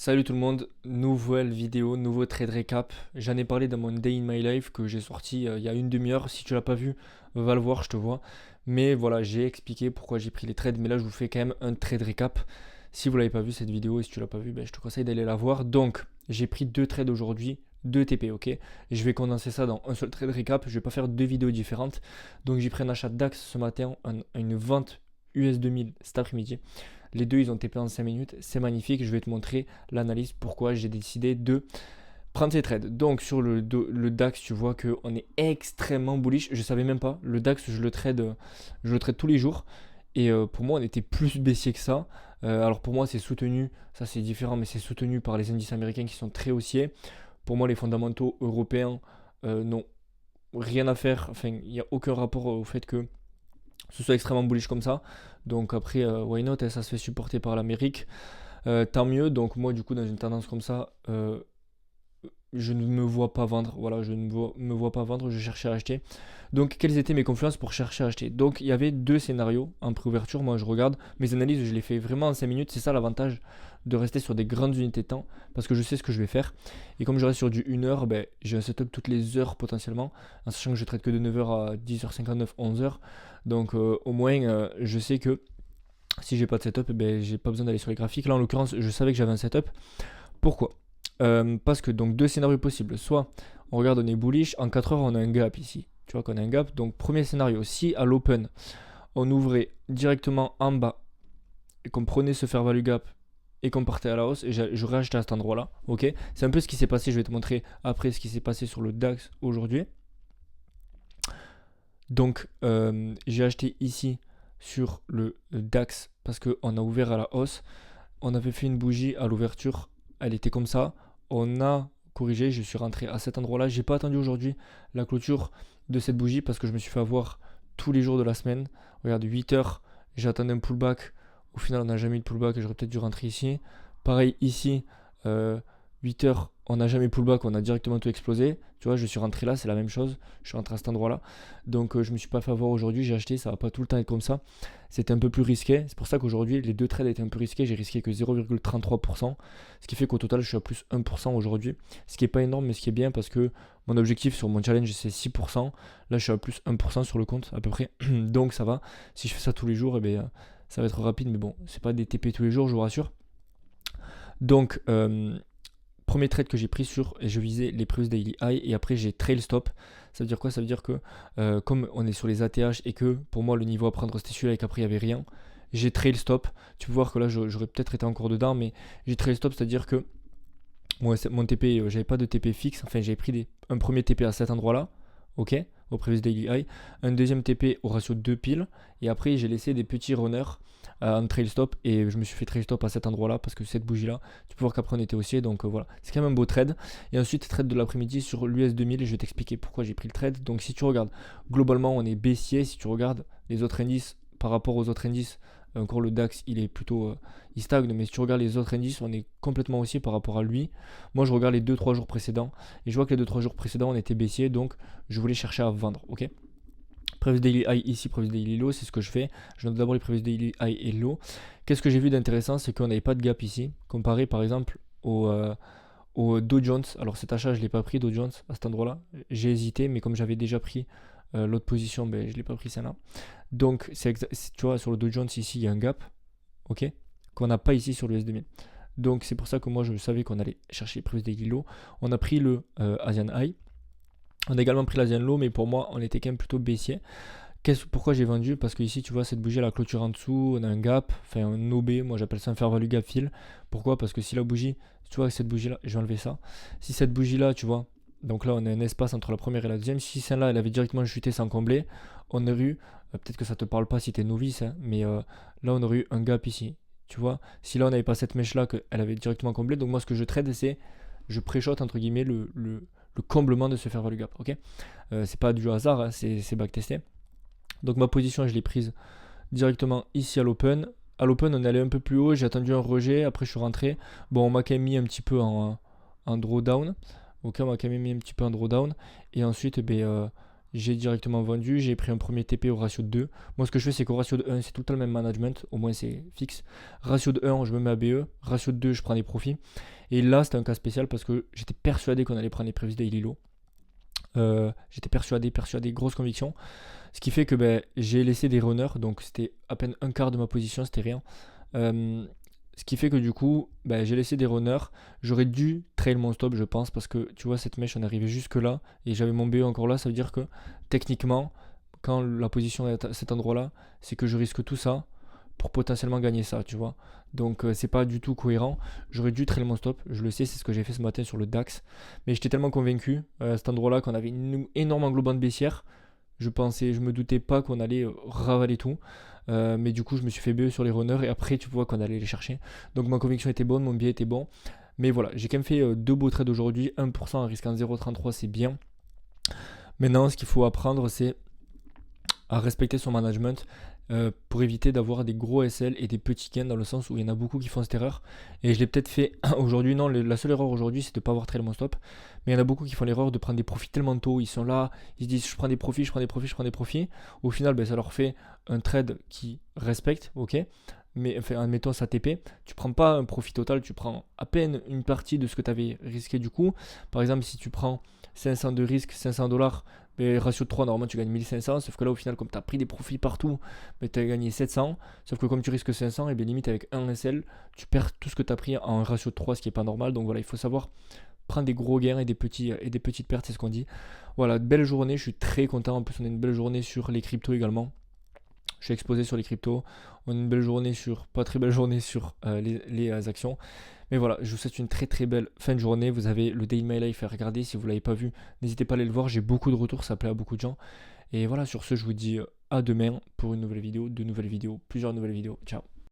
Salut tout le monde, nouvelle vidéo, nouveau trade récap. J'en ai parlé dans mon Day in My Life que j'ai sorti il y a une demi-heure. Si tu l'as pas vu, va le voir, je te vois. Mais voilà, j'ai expliqué pourquoi j'ai pris les trades. Mais là, je vous fais quand même un trade récap. Si vous l'avez pas vu cette vidéo et si tu l'as pas vu, ben, je te conseille d'aller la voir. Donc, j'ai pris deux trades aujourd'hui, deux TP, ok. Et je vais condenser ça dans un seul trade récap. Je vais pas faire deux vidéos différentes. Donc, j'ai pris un achat DAX ce matin, une vente US 2000 cet après-midi. Les deux, ils ont TP en 5 minutes. C'est magnifique. Je vais te montrer l'analyse pourquoi j'ai décidé de prendre ces trades. Donc, sur le DAX, tu vois qu'on est extrêmement bullish. Je ne savais même pas. Le DAX, je le trade tous les jours. Et pour moi, on était plus baissier que ça. Alors, pour moi, c'est soutenu. Ça, c'est différent, mais c'est soutenu par les indices américains qui sont très haussiers. Pour moi, les fondamentaux européens n'ont rien à faire. Enfin, il n'y a aucun rapport au fait que ce soit extrêmement bullish comme ça. Donc après, why not, ça se fait supporter par l'Amérique. Tant mieux. Donc moi, du coup, dans une tendance comme ça, je ne me vois pas vendre. Voilà, je ne me vois pas vendre, je cherchais à acheter. Donc, quelles étaient mes confiances pour chercher à acheter? Donc, il y avait deux scénarios en préouverture. Moi, je regarde mes analyses, je les fais vraiment en 5 minutes. C'est ça l'avantage de rester sur des grandes unités de temps parce que je sais ce que je vais faire. Et comme je reste sur du 1 heure, ben, j'ai un setup toutes les heures potentiellement, en sachant que je traite que de 9 heures à 10h59, 11 heures. Donc, au moins, je sais que si j'ai pas de setup, ben, j'ai pas besoin d'aller sur les graphiques. Là, en l'occurrence, je savais que j'avais un setup. Pourquoi? Parce que donc deux scénarios possibles. Soit on regarde, on est bullish, en 4 heures on a un gap ici. Tu vois qu'on a un gap. Donc premier scénario, si à l'open on ouvrait directement en bas et qu'on prenait ce fair value gap et qu'on partait à la hausse, et j'aurais acheté à cet endroit-là, ok. C'est un peu ce qui s'est passé. Je vais te montrer après ce qui s'est passé sur le DAX aujourd'hui. Donc j'ai acheté ici sur le DAX parce qu'on a ouvert à la hausse. On avait fait une bougie à l'ouverture, elle était comme ça. On a corrigé, je suis rentré à cet endroit-là. J'ai pas attendu aujourd'hui la clôture de cette bougie parce que je me suis fait avoir tous les jours de la semaine. Regarde, 8 heures, j'ai attendu un pullback. Au final, on n'a jamais eu de pullback et j'aurais peut-être dû rentrer ici. Pareil ici, 8 heures, on n'a jamais pullback, on a directement tout explosé. Tu vois, je suis rentré là, c'est la même chose. Je suis rentré à cet endroit-là. Donc, je me suis pas fait avoir aujourd'hui, j'ai acheté, ça va pas tout le temps être comme ça. C'était un peu plus risqué. C'est pour ça qu'aujourd'hui, les deux trades étaient un peu risqués. J'ai risqué que 0,33%. Ce qui fait qu'au total, je suis à plus 1% aujourd'hui. Ce qui n'est pas énorme, mais ce qui est bien parce que mon objectif sur mon challenge, c'est 6%. Là, je suis à plus 1% sur le compte, à peu près. Donc, ça va. Si je fais ça tous les jours, eh bien, ça va être rapide. Mais bon, c'est pas des TP tous les jours, je vous rassure. Donc, premier trade que j'ai pris sur, et je visais les previous daily high et après j'ai trail stop. Ça veut dire quoi? Ça veut dire que comme on est sur les ATH et que pour moi le niveau à prendre c'était celui-là et qu'après il n'y avait rien, j'ai trail stop. Tu peux voir que là j'aurais peut-être été encore dedans, mais j'ai trail stop, c'est-à-dire que moi, mon TP, j'avais pas de TP fixe. Enfin, j'avais pris un premier TP à cet endroit-là, ok, au previous daily high, un deuxième TP au ratio 2 piles, et après j'ai laissé des petits runners en trail stop, et je me suis fait trail stop à cet endroit-là parce que cette bougie-là, tu peux voir qu'après on était haussier, donc voilà, c'est quand même un beau trade. Et ensuite, trade de l'après-midi sur l'US 2000, et je vais t'expliquer pourquoi j'ai pris le trade. Donc, si tu regardes, globalement, on est baissier. Si tu regardes les autres indices par rapport aux autres indices, encore le DAX, il est plutôt, il stagne, mais si tu regardes les autres indices, on est complètement haussier par rapport à lui. Moi, je regarde les 2-3 jours précédents et je vois que les 2-3 jours précédents, on était baissier, donc je voulais chercher à vendre, ok. Previous daily high ici, previous daily low, c'est ce que je fais. Je note d'abord les previous daily high et low. Qu'est-ce que j'ai vu d'intéressant, c'est qu'on n'avait pas de gap ici, comparé par exemple au Dow Jones. Alors cet achat, je ne l'ai pas pris, Dow Jones, à cet endroit-là. J'ai hésité, mais comme j'avais déjà pris l'autre position, ben, je ne l'ai pas pris celle-là. Donc, tu vois, sur le Dow Jones, ici, il y a un gap, ok, qu'on n'a pas ici sur le S2000. Donc, c'est pour ça que moi, je savais qu'on allait chercher les previous daily low. On a pris le Asian High. On a également pris l'Asian Low, mais pour moi, on était quand même plutôt baissier. Pourquoi j'ai vendu? Parce que ici, tu vois, cette bougie, la clôture en dessous, on a un gap, enfin un OB, moi j'appelle ça un fair value gap fill. Pourquoi? Parce que si la bougie, tu vois, cette bougie-là, je vais enlever ça. Si cette bougie-là, tu vois, donc là, on a un espace entre la première et la deuxième. Si celle-là, elle avait directement chuté sans combler, on aurait eu, peut-être que ça te parle pas si t'es novice, hein, mais là, on aurait eu un gap ici. Tu vois, si là, on n'avait pas cette mèche-là, qu'elle avait directement comblé, donc moi, ce que je trade, c'est, je pré-shot, entre guillemets, le comblement de ce fair value gap, ok. C'est pas du hasard, hein, c'est backtesté. Donc ma position, je l'ai prise directement ici à l'open. À l'open, on est allé un peu plus haut, j'ai attendu un rejet, après je suis rentré. Bon, on m'a quand même mis un petit peu en drawdown. Ok, on m'a quand même mis un petit peu en drawdown. Et ensuite, j'ai directement vendu, j'ai pris un premier TP au ratio de 2. Moi ce que je fais c'est qu'au ratio de 1 c'est tout le temps le même management, au moins c'est fixe. Ratio de 1 je me mets à BE, ratio de 2 je prends des profits. Et là c'était un cas spécial parce que j'étais persuadé qu'on allait prendre les prévisions daily low. J'étais persuadé, grosse conviction. Ce qui fait que j'ai laissé des runners, donc c'était à peine un quart de ma position, c'était rien. Ce qui fait que du coup, j'ai laissé des runners. J'aurais dû trail mon stop, je pense, parce que tu vois, cette mèche, on est arrivé jusque là et j'avais mon BE encore là. Ça veut dire que techniquement, quand la position est à cet endroit-là, c'est que je risque tout ça pour potentiellement gagner ça, tu vois. Donc c'est pas du tout cohérent. J'aurais dû trail mon stop, je le sais, c'est ce que j'ai fait ce matin sur le DAX. Mais j'étais tellement convaincu à cet endroit-là qu'on avait une énorme englobante baissière. Je me doutais pas qu'on allait ravaler tout. Mais du coup, je me suis fait BE sur les runners et après, tu vois qu'on allait les chercher. Donc ma conviction était bonne, mon biais était bon. Mais voilà, j'ai quand même fait 2 beaux trades aujourd'hui. 1% en risquant 0,33, c'est bien. Maintenant, ce qu'il faut apprendre, c'est à respecter son management pour éviter d'avoir des gros SL et des petits gains, dans le sens où il y en a beaucoup qui font cette erreur. Et je l'ai peut-être fait aujourd'hui. Non, la seule erreur aujourd'hui, c'est de ne pas avoir trail mon stop. Mais il y en a beaucoup qui font l'erreur de prendre des profits tellement tôt. Ils sont là, ils se disent je prends des profits, je prends des profits, je prends des profits. Au final, ça leur fait un trade qui respecte, ok. Mais enfin, admettons ça TP, tu prends pas un profit total, tu prends à peine une partie de ce que tu avais risqué du coup. Par exemple, si tu prends 500 de risque, 500 $, mais ratio de 3, normalement tu gagnes 1500, sauf que là au final, comme tu as pris des profits partout, tu as gagné 700, sauf que comme tu risques 500, et bien limite avec un SL, tu perds tout ce que tu as pris en ratio de 3, ce qui est pas normal. Donc voilà, il faut savoir prendre des gros gains et des petites pertes, c'est ce qu'on dit. Voilà, belle journée, je suis très content. En plus, on a une belle journée sur les cryptos également. Je suis exposé sur les cryptos. On a une belle journée pas très belle journée sur les actions. Mais voilà, je vous souhaite une très très belle fin de journée. Vous avez le Day in My Life à regarder. Si vous ne l'avez pas vu, n'hésitez pas à aller le voir. J'ai beaucoup de retours, ça plaît à beaucoup de gens. Et voilà, sur ce, je vous dis à demain pour une nouvelle vidéo, plusieurs nouvelles vidéos. Ciao.